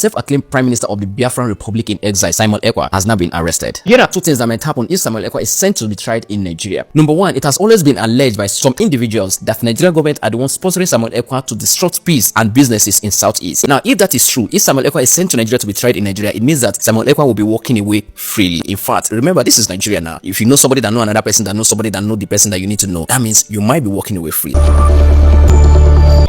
self-acclaimed Prime Minister of the Biafran Republic in exile, Simon Ekpa, has now been arrested. Here are two things that might happen if Simon Ekpa is sent to be tried in Nigeria. Number one, it has always been alleged by some individuals that the Nigerian government are the ones sponsoring Simon Ekpa to disrupt peace and businesses in Southeast. Now, if that is true, if Simon Ekpa is sent to Nigeria to be tried in Nigeria, it means that Simon Ekpa will be walking away freely. In fact, remember, this is Nigeria now. If you know somebody that know another person that knows somebody that know the person that you need to know, that means you might be walking away free.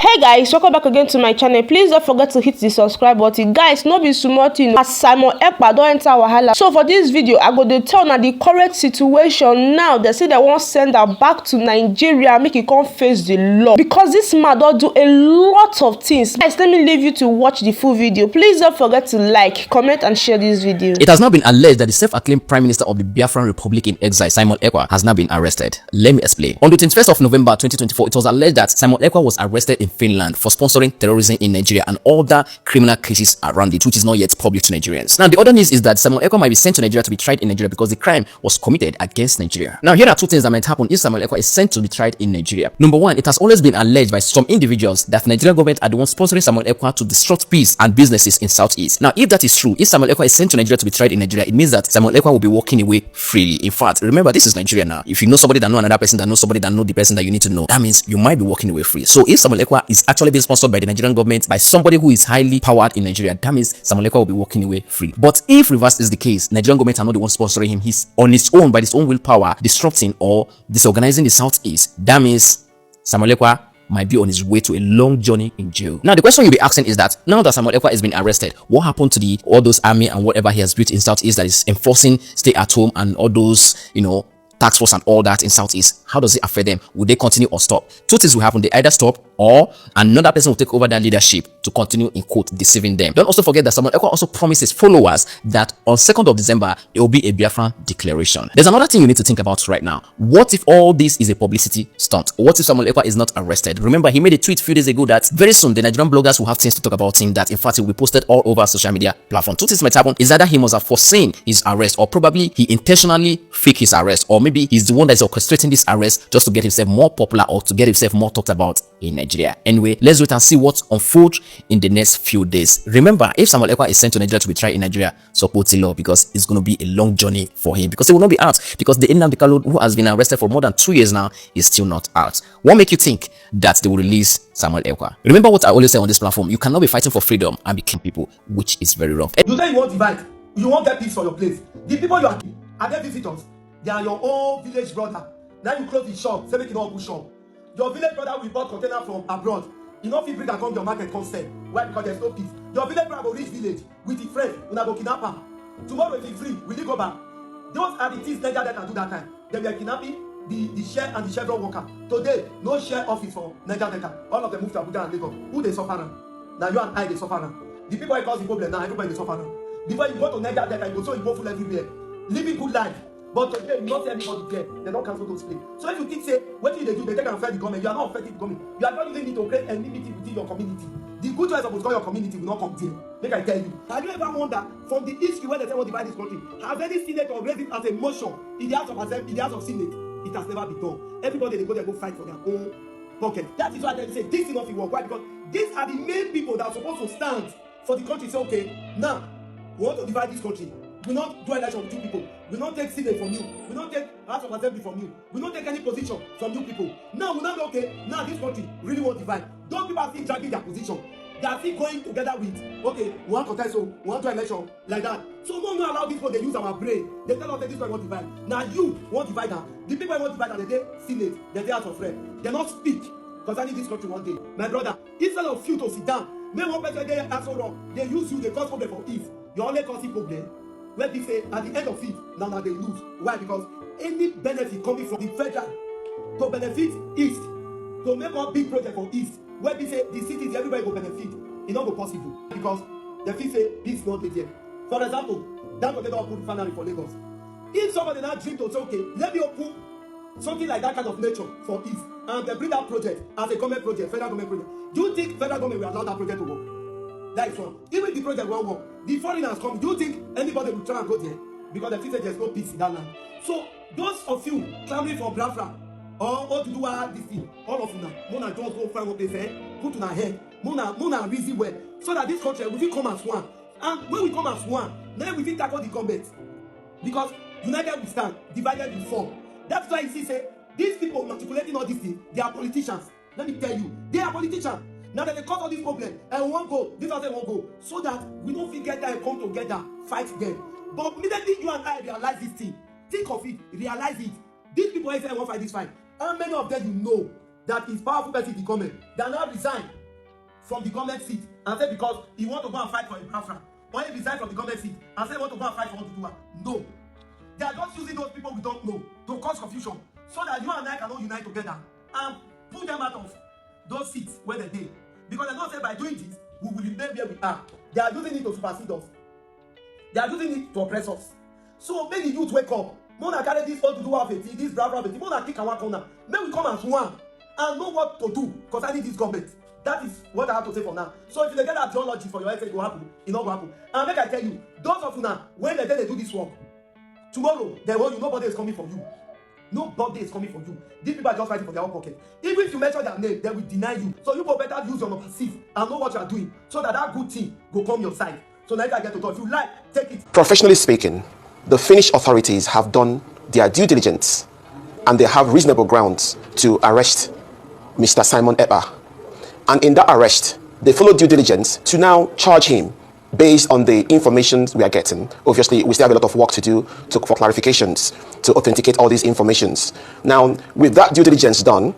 Hey guys, welcome back again to my channel. Please don't forget to hit the subscribe button. Guys, no be small thing as Simon Ekpa don enter wahala. So for this video, I go to tell na the current situation now. They say they won't send her back to Nigeria, make it come face the law, because this man don do a lot of things. Guys, let me leave you to watch the full video. Please don't forget to like, comment and share this video. It has now been alleged that the self-acclaimed Prime Minister of the Biafran Republic in exile, Simon Ekpa, has now been arrested. Let me explain. On the 21st of November 2024, it was alleged that Simon Ekpa was arrested in Finland for sponsoring terrorism in Nigeria and other criminal cases around it, which is not yet public to Nigerians. Now, the other news is that Simon Ekpa might be sent to Nigeria to be tried in Nigeria because the crime was committed against Nigeria. Now, here are two things that might happen if Simon Ekpa is sent to be tried in Nigeria. Number one, it has always been alleged by some individuals that the Nigerian government are the ones sponsoring Simon Ekpa to disrupt peace and businesses in Southeast. Now, if that is true, if Simon Ekpa is sent to Nigeria to be tried in Nigeria, it means that Simon Ekpa will be walking away freely. In fact, remember, this is Nigeria now. If you know somebody that know another person that knows somebody that know the person that you need to know, that means you might be walking away free. So if Simon Ekpa is actually being sponsored by the Nigerian government, by somebody who is highly powered in Nigeria, that means Simon Ekpa will be walking away free. But if reverse is the case, Nigerian government are not the ones sponsoring him, he's on his own, by his own willpower, disrupting or disorganizing the Southeast, that means Simon Ekpa might be on his way to a long journey in jail. Now, the question you'll be asking is that now that Simon Ekpa has been arrested, what happened to all those army and whatever he has built in Southeast that is enforcing stay at home and all those, tax force and all that in Southeast? How does it affect them? Will they continue or stop? Two things will happen. They either stop or another person will take over their leadership to continue, in quote, deceiving them. Don't also forget that Simon Ekpa also promises followers that on 2nd of December, it will be a Biafran declaration. There's another thing you need to think about right now. What if all this is a publicity stunt? What if Simon Ekpa is not arrested? Remember, he made a tweet a few days ago that very soon the Nigerian bloggers will have things to talk about him, that in fact it will be posted all over social media platforms. Two things might happen. Is either he must have foreseen his arrest, or probably he intentionally faked his arrest, or maybe he's the one that is orchestrating this arrest just to get himself more popular or to get himself more talked about in Nigeria. Anyway, let's wait and see what unfolds in the next few days. Remember, if Simon Ekpa is sent to Nigeria to be tried in Nigeria, support the law, because it's going to be a long journey for him, because he will not be out, because the Nnamdi Kanu, who has been arrested for more than 2 years now, is still not out. What makes you think that they will release Simon Ekpa? Remember what I always say on this platform: you cannot be fighting for freedom and be killing people, which is very wrong. You say you want divide, you want get peace for your place. The people you are their visitors. They are your own village brother. Now you close the shop, say make you not push shop. Your village brother will bought container from abroad. You know, if you bring and come to your market, come sell. Why? Because there's no peace. Your village brother will reach village with his friend, una go kidnap her. Tomorrow if he's free, will he go back? Those are the things Nigeria can do that time. They were kidnapping the share and the chevron worker. Today, no share office for Nigeria. All of them move to Abuja and Lagos. Who they suffer now? Now you and I, they suffer now. The people who cause the problem now, everybody they suffer now. Before you go to Nigeria, you go so you go full everywhere. Living good life. But today, you not see anybody there. They don't cancel those play. So if you think, say, what do they do? They take and affect the government. You are not affecting the government. You are not using it to create enmity within your community. The good choice of your community will not come there. Make I tell you. Have you ever wondered, from the history when they say what divide this country, has any senator raised it as a motion in the House of Assembly, in the House of Senate? It has never been done. Everybody, they go there, go fight for their own pocket. That is why they say this is not the work. Why? Because these are the main people that are supposed to stand for the country. Say, okay, now, we want to divide this country. We not do election with you people. We not take Senate from you. We not take House of Assembly from you. We not take any position from you people. Now we not go, okay, now this country really want divide. Those people are still dragging their position. They are still going together with, okay, we want contest, so we want to election like that. So no allow this people, they use our brain. They tell us that this one want divide. Now you want divide now. The people want divide and they say Senate, they House of Rep. They not speak concerning this country one day. My brother, instead of you to sit down, make one person they are so wrong. They use you, they cause problem for ease. You only causing problem. Where they say at the end of it, now they lose. Why? Because any benefit coming from the federal to benefit East, to make one big project for East, where they say the cities, everybody will benefit, it's not possible. Because the fee say this not there. For example, that they don't put refinery for Lagos. If somebody now dream to say, okay, let me open something like that kind of nature for East, and they bring that project as a government project, federal government project, do you think federal government will allow that project to work? That is one. Even the project won't work. The foreigners come. Do you think anybody will try and go there? Because the people say there's no peace in that land. So those of you clamoring for Biafra or to do this thing, all of you now, Mona just go find what they say, put on our head, Mona reason well, so that this country will come as one. And when we come as one, then we fit tackle the government. Because united we stand, divided we fall. That's why you see, say, these people articulating all these things, they are politicians. Let me tell you, they are politicians. Now that they cause all these problems, and one go, this other one go, so that we don't forget that and come together, fight them. But immediately you and I realize this thing, think of it, realize it. These people say won't fight this fight. How many of them you know that is powerful person in the government that now resign from the government seat and say because he want to go and fight for a Biafra, or he resign from the government seat and say he want to go and fight for Oduduwa? No. They are just using those people we don't know to cause confusion so that you and I cannot unite together and put them out of those seats where they did. Because they don't say by doing this, we will remain where we are. They are using it to supersede us. They are using it to oppress us. So make the youth wake up. Mona carry this all to do of it, this brother of it. Mona kick and one corner. May we come as one and know what to do concerning this government. That is what I have to say for now. So if you get that theology for your head, it will happen. It not will happen. And make I tell you, those of you now, when they do this work, tomorrow, they will you, nobody is coming for you. Nobody is coming for you. These people are just fighting for their own pocket. Even if you mention their name, they will deny you. So you better use your perceive and know what you are doing so that that good thing will come your side. So now I get to talk. If you like, take it. Professionally speaking, the Finnish authorities have done their due diligence and they have reasonable grounds to arrest Mr. Simon Ekpa. And in that arrest, they followed due diligence to now charge him based on the information we are getting. Obviously, we still have a lot of work to do for clarifications, to authenticate all these informations. Now, with that due diligence done,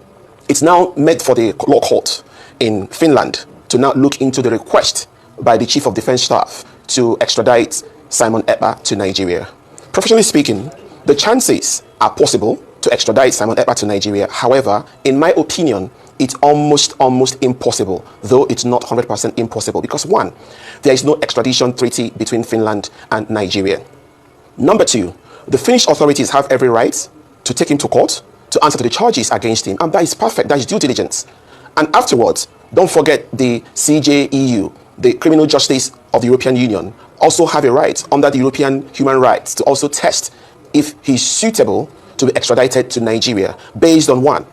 it's now meant for the law court in Finland to now look into the request by the Chief of Defense Staff to extradite Simon Ekpa to Nigeria. Professionally speaking, the chances are possible to extradite Simon Ekpa to Nigeria. However, in my opinion, it's almost impossible, though it's not 100% impossible, because one, there is no extradition treaty between Finland and Nigeria. Number two, the Finnish authorities have every right to take him to court to answer to the charges against him, and that is perfect, that is due diligence. And afterwards, don't forget the CJEU, the Criminal Justice of the European Union, also have a right under the European human rights to also test if he's suitable to be extradited to Nigeria based on one,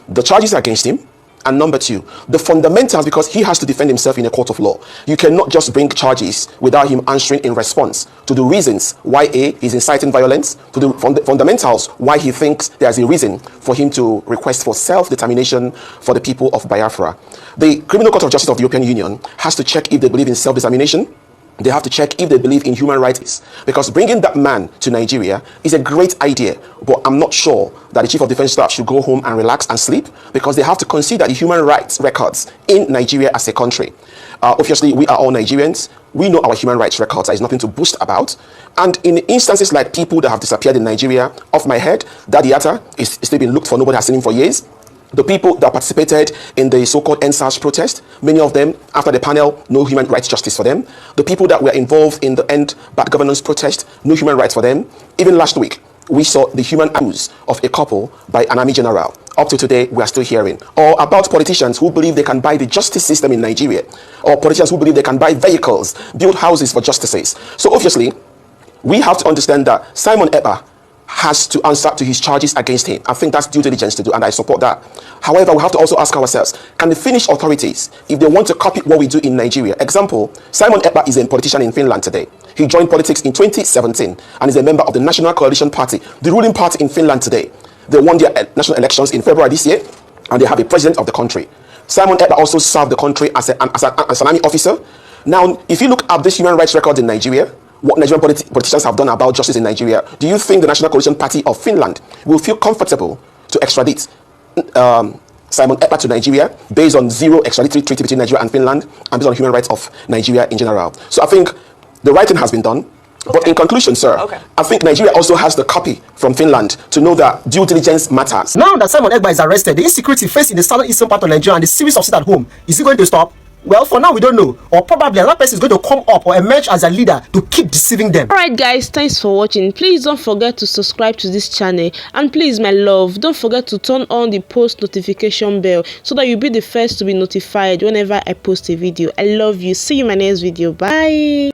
the charges against him, and number two, the fundamentals, because he has to defend himself in a court of law. You cannot just bring charges without him answering in response to the reasons why he's inciting violence, to the fundamentals why he thinks there's a reason for him to request for self-determination for the people of Biafra. The Criminal Court of Justice of the European Union has to check if they believe in self-determination. They have to check if they believe in human rights, because bringing that man to Nigeria is a great idea, but I'm not sure that the Chief of Defense Staff should go home and relax and sleep, because they have to consider the human rights records in Nigeria as a country. Obviously, we are all Nigerians. We know our human rights records. There is nothing to boast about. And in instances like people that have disappeared in Nigeria, off my head, Daddy Atta is still being looked for. Nobody has seen him for years. The people that participated in the so-called EndSARS protest, many of them, after the panel, no human rights justice for them. The people that were involved in the End Bad Governance protest, no human rights for them. Even last week, we saw the human abuse of a couple by an army general. Up to today, we are still hearing. Or about politicians who believe they can buy the justice system in Nigeria. Or politicians who believe they can buy vehicles, build houses for justices. So obviously, we have to understand that Simon Ekpa has to answer to his charges against him. I think that's due diligence to do, and I support that. However, we have to also ask ourselves, can the Finnish authorities, if they want to copy what we do in Nigeria, example, Simon Ekpa is a politician in Finland today. He joined politics in 2017 and is a member of the National Coalition Party, the ruling party in Finland today. They won their national elections in February this year, and they have a president of the country. Simon Ekpa also served the country as an army officer. Now, if you look at this human rights record in Nigeria, what Nigerian politicians have done about justice in Nigeria, do you think the National Coalition Party of Finland will feel comfortable to extradite Simon Ekpa to Nigeria based on zero extraditory treaty between Nigeria and Finland and based on human rights of Nigeria in general? So I think the right thing has been done. Okay. But in conclusion, sir, I think Nigeria also has the copy from Finland to know that due diligence matters. Now that Simon Ekpa is arrested, the insecurity faced in the southeastern part of Nigeria and the series of sit at home, is it going to stop? Well, for now, we don't know. Or probably another person is going to come up or emerge as a leader to keep deceiving them. Alright guys, thanks for watching. Please don't forget to subscribe to this channel. And please, my love, don't forget to turn on the post notification bell so that you'll be the first to be notified whenever I post a video. I love you. See you in my next video. Bye.